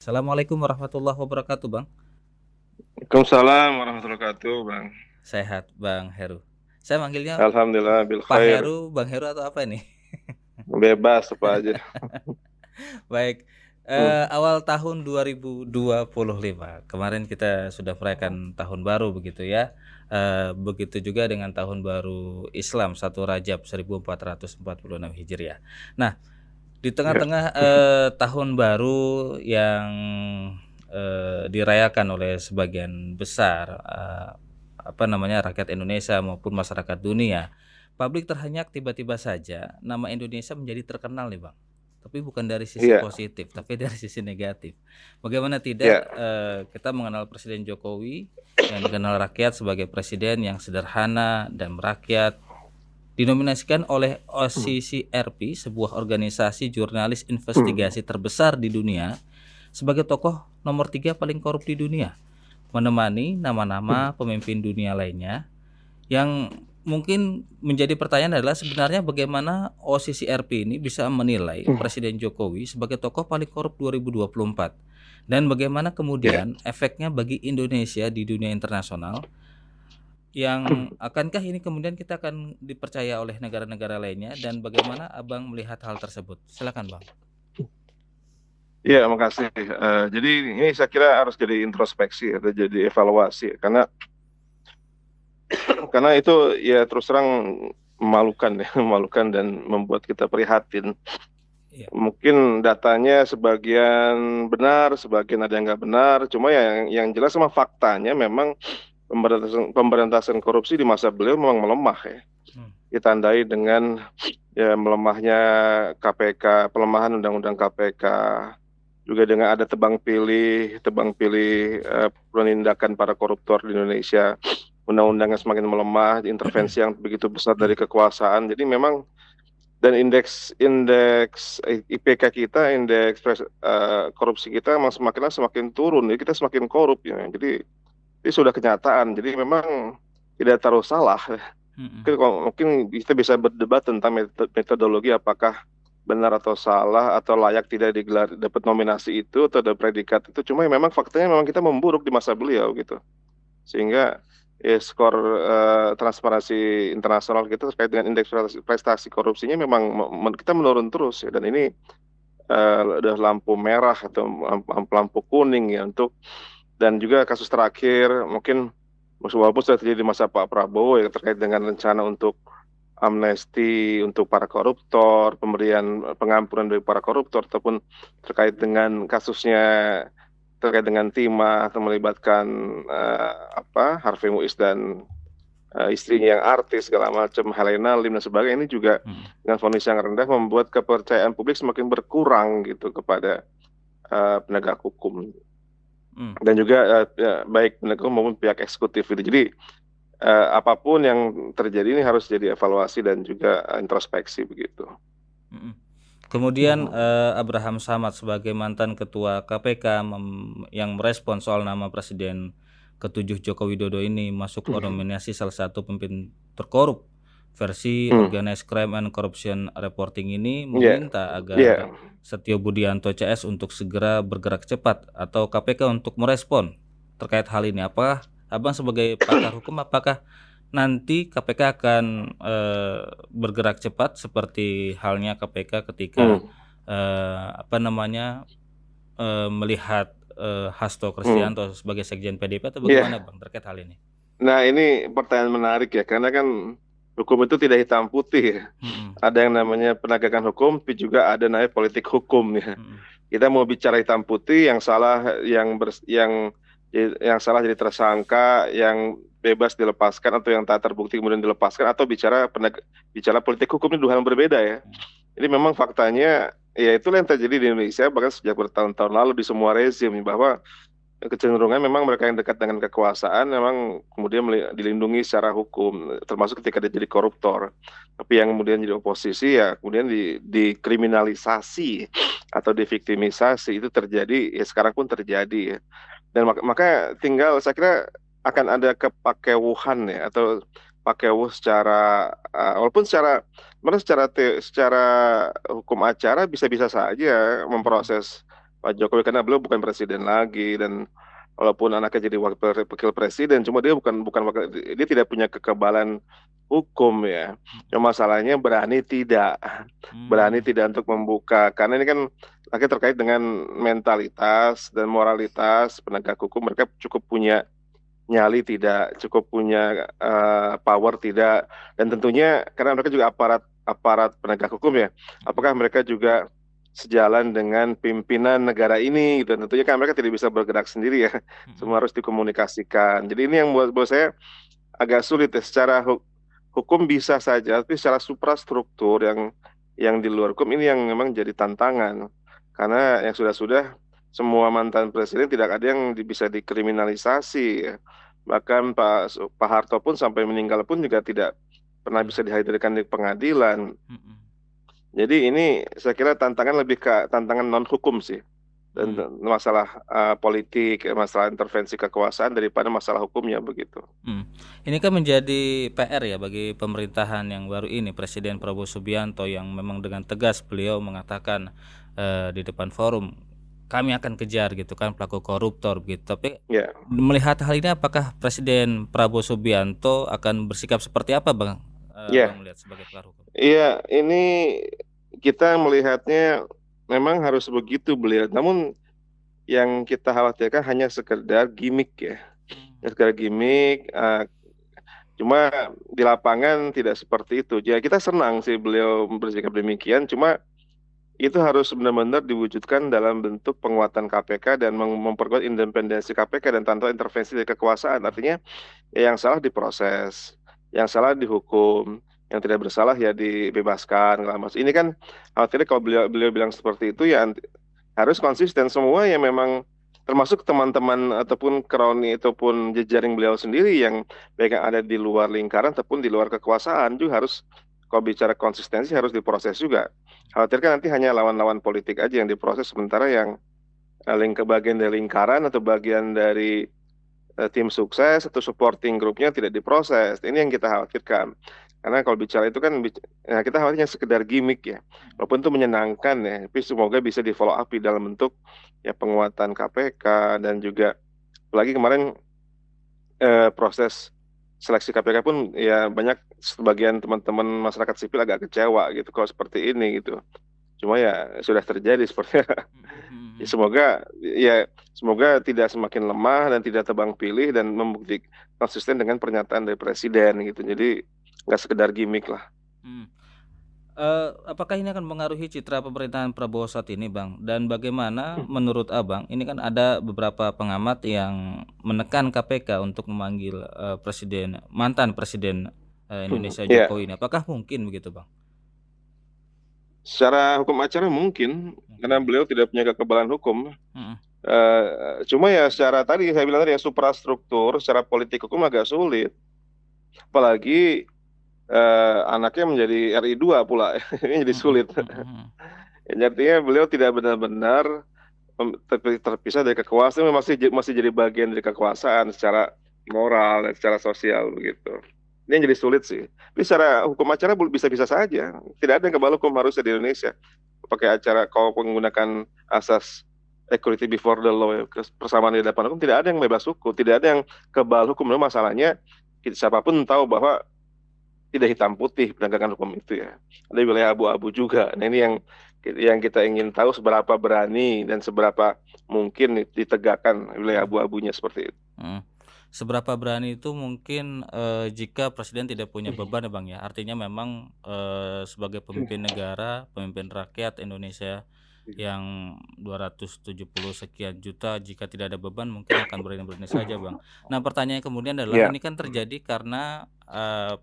Assalamualaikum warahmatullahi wabarakatuh, Bang. Waalaikumsalam warahmatullahi wabarakatuh, Bang. Sehat, Bang Heru. Saya manggilnya Alhamdulillah bil Pak khair. Heru, Bang Heru atau apa ini? Bebas apa aja. Baik. Hmm. Awal tahun 2025. Kemarin kita sudah merayakan tahun baru begitu ya. Begitu juga dengan tahun baru Islam 1 Rajab 1446 Hijriah. Nah, di Ya. tengah-tengah tahun baru yang dirayakan oleh sebagian besar rakyat Indonesia maupun masyarakat dunia, publik terhenyak tiba-tiba saja nama Indonesia menjadi terkenal nih, Bang. Tapi bukan dari sisi Iya. positif, tapi dari sisi negatif. Bagaimana tidak Ya. kita mengenal Presiden Jokowi yang dikenal rakyat sebagai presiden yang sederhana dan merakyat, dinominasikan oleh Hmm. OCCRP, sebuah organisasi jurnalis Hmm. investigasi terbesar di dunia, sebagai tokoh nomor 3 paling korup di dunia, menemani Hmm. nama-nama pemimpin dunia lainnya. Yang mungkin menjadi pertanyaan adalah sebenarnya bagaimana OCCRP ini bisa menilai Hmm. Presiden Jokowi sebagai tokoh paling korup 2024, dan bagaimana Ya. kemudian efeknya bagi Indonesia di dunia internasional, yang akankah ini kemudian kita akan dipercaya oleh negara-negara lainnya, dan bagaimana Abang melihat hal tersebut? Silakan, Bang. Ya, makasih. Jadi ini saya kira harus jadi introspeksi atau jadi evaluasi karena itu ya terus terang memalukan ya, memalukan dan membuat kita prihatin. Iya. Mungkin datanya sebagian benar, sebagian ada yang nggak benar. Cuma ya yang jelas sama faktanya memang pemberantasan korupsi di masa beliau memang melemah ya. Hmm. Ditandai dengan ya melemahnya KPK, pelemahan Undang-Undang KPK, juga dengan ada tebang pilih penindakan para koruptor di Indonesia, undang-undangnya semakin melemah, intervensi yang begitu besar dari kekuasaan. Jadi memang dan indeks indeks IPK kita, korupsi kita memang semakin turun. Jadi kita semakin korup ya. Jadi ini sudah kenyataan. Jadi memang tidak taruh salah. Hmm. Mungkin kita bisa berdebat tentang metodologi apakah benar atau salah atau layak tidak digelar dapat nominasi itu atau ada predikat itu. Cuma memang faktanya memang kita memburuk di masa beliau gitu. Sehingga ya, skor transparansi internasional kita terkait dengan indeks prestasi korupsinya memang kita menurun terus ya. Dan ini udah lampu merah atau lampu kuning ya untuk, dan juga kasus terakhir mungkin walaupun sudah terjadi di masa Pak Prabowo ya, terkait dengan rencana untuk amnesti untuk para koruptor, pemberian pengampunan dari para koruptor, ataupun terkait dengan kasusnya terkait dengan timah atau melibatkan Harvey Muiz dan istrinya yang artis segala macam, Helena Lim dan sebagainya. Ini juga Hmm. dengan vonis yang rendah membuat kepercayaan publik semakin berkurang gitu kepada penegak hukum, Hmm. dan juga baik penegak hukum maupun pihak eksekutif itu. Jadi apapun yang terjadi ini harus jadi evaluasi dan juga introspeksi begitu. Hmm. Kemudian Abraham Samad sebagai mantan ketua KPK yang merespon soal nama Presiden ke-7 Joko Widodo ini masuk nominasi salah satu pemimpin terkorup versi Hmm. Organized Crime and Corruption Reporting ini, Ya, meminta agar ya, Setio Budianto CS untuk segera bergerak cepat atau KPK untuk merespon terkait hal ini. Apakah Abang sebagai pakar hukum, apakah nanti KPK akan bergerak cepat seperti halnya KPK ketika hmm, melihat Hasto hmm, Kristianto sebagai sekjen PDIP, atau bagaimana, ya. Bang, terkait hal ini? Nah, ini pertanyaan menarik ya, karena kan hukum itu tidak hitam putih ya. Mm-mm. Ada yang namanya penegakan hukum, tapi juga ada namanya politik hukum ya. Mm-mm. Kita mau bicara hitam putih, yang salah yang salah jadi tersangka, yang bebas dilepaskan atau yang tak terbukti kemudian dilepaskan, atau bicara politik hukum, ini dua hal yang berbeda ya. Jadi memang faktanya ya itulah yang terjadi di Indonesia bahkan sejak bertahun-tahun lalu di semua rezim, bahwa kecenderungan memang mereka yang dekat dengan kekuasaan memang kemudian dilindungi secara hukum, termasuk ketika dia jadi koruptor. Tapi yang kemudian jadi oposisi ya kemudian dikriminalisasi atau diviktimisasi. Itu terjadi ya, sekarang pun terjadi ya. Dan maka tinggal saya kira akan ada kepakewuhan ya, atau pakewuh secara walaupun secara hukum acara bisa-bisa saja Mm-mm. memproses Pak Jokowi karena beliau bukan presiden lagi, dan walaupun anaknya jadi wakil presiden, cuma dia bukan dia tidak punya kekebalan hukum ya. Mhm. Cuma masalahnya berani Mmm. tidak untuk membuka, karena ini kan akhirnya terkait dengan mentalitas dan moralitas penegak hukum. Mereka cukup punya nyali tidak, cukup punya power tidak, dan tentunya karena mereka juga aparat aparat penegak hukum ya, Mhm. apakah mereka juga sejalan dengan pimpinan negara ini gitu. Tentunya kan mereka tidak bisa bergerak sendiri ya, Mhm. semua harus dikomunikasikan. Jadi ini yang buat saya agak sulit ya, secara hukum bisa saja, tapi secara suprastruktur yang di luar hukum ini yang memang jadi tantangan. Karena yang sudah-sudah semua mantan presiden tidak ada yang bisa dikriminalisasi ya. Bahkan Pak Harto pun sampai meninggal pun juga tidak pernah bisa Iya. dihadirkan di pengadilan. Mhm. Jadi ini saya kira tantangan lebih ke tantangan non hukum sih, dan Mmm. masalah politik, masalah intervensi kekuasaan daripada masalah hukumnya begitu. Mhm. Ini kan menjadi PR ya bagi pemerintahan yang baru ini, Presiden Prabowo Subianto yang memang dengan tegas beliau mengatakan, di depan forum, "Kami akan kejar," gitu kan, "pelaku koruptor," begitu. Tapi Ya, melihat hal ini apakah Presiden Prabowo Subianto akan bersikap seperti apa Bang, ya, Abang melihat sebagai pakar hukum? iya, ini kita melihatnya memang harus begitu beliau. Namun yang kita khawatirkan hanya sekedar gimmick ya, Mmm. sekedar gimmick. Cuma di lapangan tidak seperti itu. Ya kita senang sih beliau bersikap demikian. Cuma itu harus benar-benar diwujudkan dalam bentuk penguatan KPK dan memperkuat independensi KPK dan tanpa intervensi dari kekuasaan. Artinya ya yang salah diproses, yang salah dihukum, yang tidak bersalah ya dibebaskan. Mas, ini kan khawatirnya kalau beliau beliau bilang seperti itu ya harus konsisten semua yang memang, termasuk teman-teman ataupun kroni ataupun jejaring beliau sendiri yang baik yang ada di luar lingkaran ataupun di luar kekuasaan juga harus, kalau bicara konsistensi harus diproses juga. Khawatirkan nanti hanya lawan-lawan politik aja yang diproses, sementara yang bagian dari lingkaran atau bagian dari tim sukses atau supporting grupnya tidak diproses. Ini yang kita khawatirkan. Karena kalau bicara itu kan ya kita khawatirnya sekedar gimmick ya. Mhm. Walaupun itu menyenangkan ya, tapi semoga bisa di follow up di dalam bentuk ya penguatan KPK, dan juga apalagi kemarin proses seleksi KPK pun ya banyak sebagian teman-teman masyarakat sipil agak kecewa gitu kalau seperti ini gitu. Cuma ya sudah terjadi sepertinya. Mhm. Mhm. Ya, Mhm. semoga tidak semakin lemah dan tidak tebang pilih dan membuktikan konsisten dengan pernyataan dari presiden gitu. Jadi nggak sekedar gimmick lah. Mhm. Apakah ini akan mempengaruhi citra pemerintahan Prabowo saat ini, Bang? Dan bagaimana menurut Abang, ini kan ada beberapa pengamat yang menekan KPK untuk memanggil, mantan presiden, Indonesia Ya, Jokowi ini. Apakah mungkin begitu, Bang? secara hukum acara mungkin karena Mungkin ya? beliau tidak punya kekebalan hukum. Mhm. Cuma ya secara tadi saya bilang tadi ya suprastruktur, secara politik hukum agak sulit. Apalagi anaknya menjadi RI 2 pula, ini jadi Mhm. sulit. Mhm. Mhm. Ya, artinya beliau tidak benar-benar terpisah dari kekuasaan, masih masih jadi bagian dari kekuasaan secara moral dan secara sosial begitu. Ini yang jadi sulit sih. Tapi secara hukum acara bisa-bisa saja. Tidak ada yang kebal hukum harusnya di Indonesia. Pakai acara kalau menggunakan asas equality before the law, ya, persamaan di hadapan hukum, tidak ada yang bebas hukum, tidak ada yang kebal hukum. Memang masalahnya siapapun tahu bahwa tidak hitam putih penegakan hukum itu ya. Ada wilayah abu-abu juga. Nah ini yang kita ingin tahu seberapa berani dan seberapa mungkin ditegakkan wilayah Mhm. abu-abunya seperti itu. Mhm. Seberapa berani itu mungkin, jika presiden tidak punya beban ya, Bang, ya. Artinya memang, sebagai pemimpin negara, pemimpin rakyat Indonesia yang 270 sekian juta, jika tidak ada beban mungkin akan berani-berani saja, Bang. Nah, pertanyaannya kemudian adalah Ya, ini kan terjadi karena,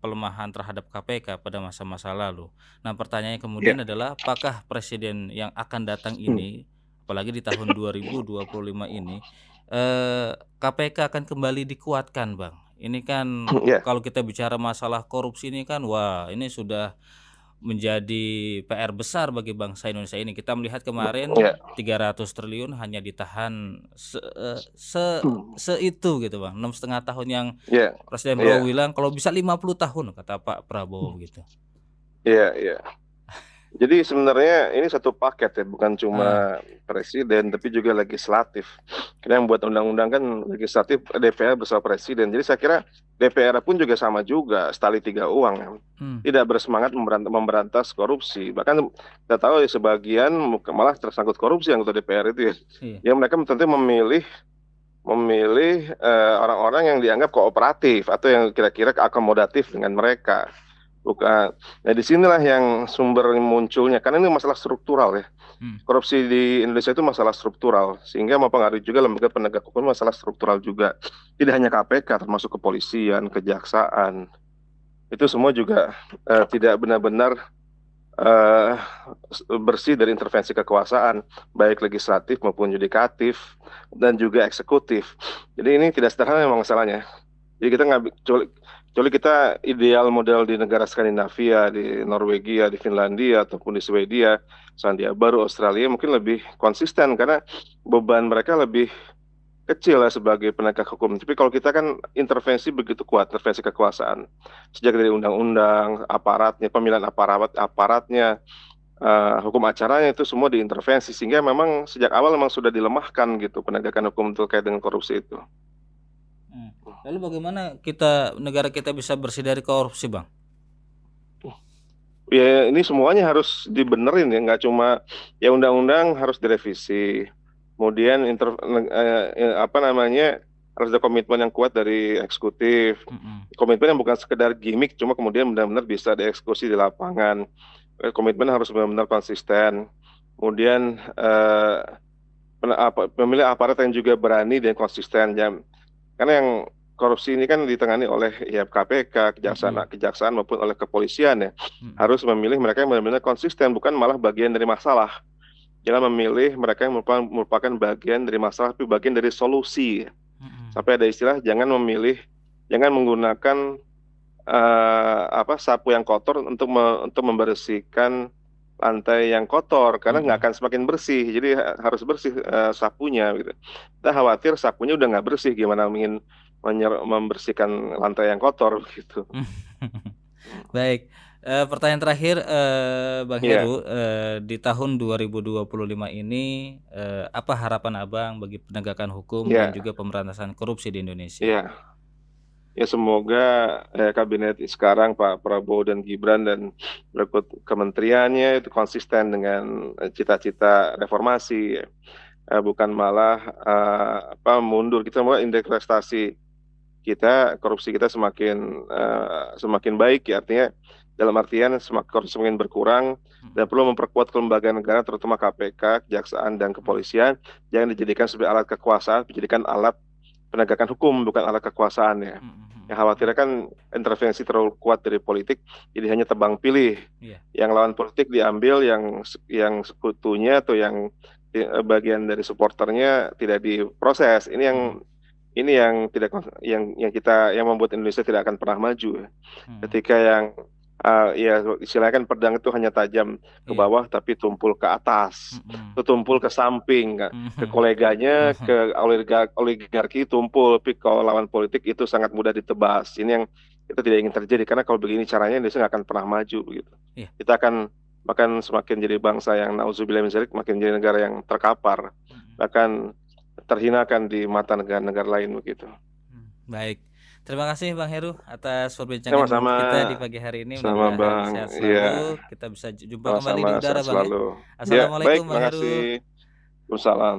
pelemahan terhadap KPK pada masa-masa lalu. Nah, pertanyaannya kemudian ya, adalah apakah presiden yang akan datang ini, apalagi di tahun 2025 ini, KPK akan kembali dikuatkan, Bang. Ini kan ya, kalau kita bicara masalah korupsi ini kan, wah ini sudah menjadi PR besar bagi bangsa Indonesia ini. Kita melihat kemarin ya, 300 triliun hanya ditahan seitu gitu, Bang, 6,5 tahun yang ya, Presiden Prabowo ya, bilang kalau bisa 50 tahun kata Pak Prabowo begitu. ya, ya. Jadi sebenarnya ini satu paket ya, bukan Ah, cuma presiden tapi juga legislatif. Karena yang buat undang-undang kan legislatif, DPR bersama presiden. Jadi saya kira DPR pun juga sama juga, setali tiga uang ya. hmm, Tidak bersemangat memberantas korupsi. Bahkan kita tahu ya, sebagian malah tersangkut korupsi anggota DPR itu ya. iya. Ya mereka tentu memilih memilih orang-orang yang dianggap kooperatif atau yang kira-kira akomodatif dengan mereka. Bukan. Nah, disinilah yang sumber munculnya. Karena ini masalah struktural ya. Hmm, Korupsi di Indonesia itu masalah struktural. Sehingga mempengaruhi juga lembaga penegak hukum masalah struktural juga. Tidak hanya KPK, termasuk kepolisian, kejaksaan. Itu semua juga tidak benar-benar eh, bersih dari intervensi kekuasaan, baik legislatif maupun yudikatif, dan juga eksekutif. Jadi ini tidak sederhana memang masalahnya. Jadi kita nggak kecuali kita ideal model di negara Skandinavia, di Norwegia, di Finlandia, ataupun di Swedia, Selandia Baru, Australia mungkin lebih konsisten karena beban mereka lebih kecil ya sebagai penegak hukum. Tapi kalau kita kan intervensi begitu kuat, intervensi kekuasaan. Sejak dari undang-undang, aparatnya, pemilihan aparatnya, hukum acaranya itu semua diintervensi. Sehingga memang sejak awal memang sudah dilemahkan gitu penegakan hukum terkait dengan korupsi itu. hmm. Lalu bagaimana kita negara kita bisa bersih dari korupsi, Bang? Ya ini semuanya harus dibenerin ya, nggak cuma ya undang-undang harus direvisi. Kemudian apa namanya harus ada komitmen yang kuat dari eksekutif. Mm-mm. Komitmen yang bukan sekedar gimmick, cuma kemudian benar-benar bisa dieksekusi di lapangan. Komitmen harus benar-benar konsisten. Kemudian pemilih aparat yang juga berani dan konsisten. Ya. Karena yang korupsi ini kan ditangani oleh ya KPK, kejaksaan, Mm-mm. kejaksaan maupun oleh kepolisian ya. Mm-mm. Harus memilih mereka yang benar-benar konsisten, bukan malah bagian dari masalah. Jangan memilih mereka yang merupakan bagian dari masalah, tapi bagian dari solusi. Mm-mm. Sampai ada istilah, jangan menggunakan sapu yang kotor untuk membersihkan lantai yang kotor karena nggak Mm-mm. akan semakin bersih. Jadi harus bersih sapunya gitu. Kita khawatir sapunya udah nggak bersih, gimana ingin membersihkan lantai yang kotor gitu. Baik, pertanyaan terakhir, Bang Iya, Heru, di tahun 2025 ini, apa harapan Abang bagi penegakan hukum dan iya, juga pemberantasan korupsi di Indonesia? iya. Ya semoga kabinet sekarang Pak Prabowo dan Gibran dan berikut kementeriannya itu konsisten dengan cita-cita reformasi, ya. Bukan malah mundur. Kita mau indeks prestasi kita, korupsi kita semakin baik ya, artinya dalam artian korupsi semakin berkurang dan Mm-mm. perlu memperkuat kelembagaan negara terutama KPK, kejaksaan dan kepolisian, jangan dijadikan sebagai alat kekuasaan, dijadikan alat penegakan hukum bukan alat kekuasaan ya. Yang Mm-mm. khawatirnya kan intervensi terlalu kuat dari politik, jadi hanya tebang pilih. Iya. Yang lawan politik diambil, yang sekutunya atau yang bagian dari supporternya tidak diproses. Mm-mm. Ini yang tidak yang membuat Indonesia tidak akan pernah maju ya. Mm-mm. Ketika yang ya istilahnya kan pedang itu hanya tajam ke Iya. bawah tapi tumpul ke atas, Mm-mm. itu tumpul ke samping, ke Mhm. koleganya, Mhm. ke oligarki tumpul, tapi kalau lawan politik itu sangat mudah ditebas. Ini yang kita tidak ingin terjadi karena kalau begini caranya Indonesia nggak akan pernah maju begitu. Iya. Kita akan bahkan semakin jadi bangsa yang nauzubillah min dzalik, makin jadi negara yang terkapar, Mhm. bahkan terhinakan di mata negara-negara lain begitu. Baik. Terima kasih Bang Heru atas perbincangan Sama-sama, kita di pagi hari ini. sama Mudah-mudahan Bang. sehat Iya, selalu. Kita bisa jumpa kembali sama-sama di sehat udara Bang ya. selalu. Ya, baik, Assalamualaikum Bang makasih. Heru. Waalaikumsalam.